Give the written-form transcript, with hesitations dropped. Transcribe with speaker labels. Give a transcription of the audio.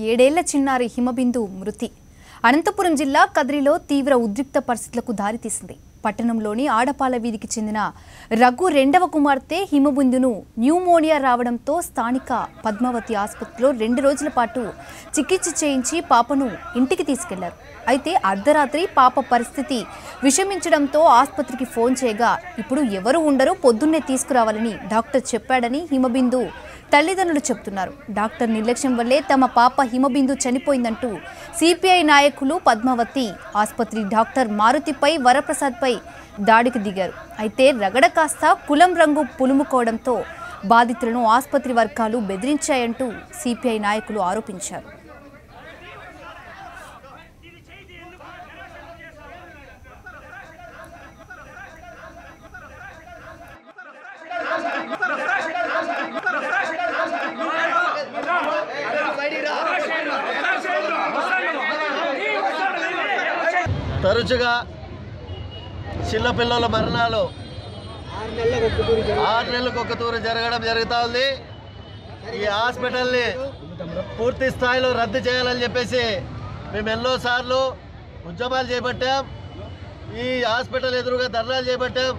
Speaker 1: ఏడేళ్ల చిన్నారి హిమబిందు మృతి అనంతపురం జిల్లా కద్రిలో తీవ్ర ఉద్రిక్త పరిస్థితులకు దారితీసింది. పట్టణంలోని ఆడపాల వీధికి చెందిన రఘు రెండవ కుమార్తె హిమబిందును న్యూమోనియా రావడంతో స్థానిక పద్మావతి ఆసుపత్రిలో 2 రోజుల పాటు చికిత్స చేయించి పాపను ఇంటికి తీసుకెళ్లారు. అయితే అర్ధరాత్రి పాప పరిస్థితి విషమించడంతో ఆసుపత్రికి ఫోన్ చేయగా ఇప్పుడు ఎవరు ఉండరు, పొద్దున్నే తీసుకురావాలని డాక్టర్ చెప్పాడని హిమబిందు తల్లిదండ్రులు చెబుతున్నారు. డాక్టర్ నిర్లక్ష్యం వల్లే తమ పాప హిమబిందు చనిపోయిందంటూ సిపిఐ నాయకులు పద్మావతి ఆసుపత్రి డాక్టర్ మారుతిపై వరప్రసాద్పై దాడికి దిగారు. అయితే రగడ కాస్త కులం రంగు పులుముకోవడంతో బాధితులను ఆసుపత్రి వర్గాలు బెదిరించాయంటూ సిపిఐ నాయకులు ఆరోపించారు.
Speaker 2: తరచుగా చిన్నపిల్లల మరణాలు 6 నెలలకు ఒక తూరు జరుగుతూ ఉంది. ఈ హాస్పిటల్ని పూర్తి స్థాయిలో రద్దు చేయాలని చెప్పేసి మేము ఎన్నోసార్లు ఉద్యమాలు చేపట్టాం. ఈ హాస్పిటల్ ఎదురుగా ధర్నాలు చేపట్టాం.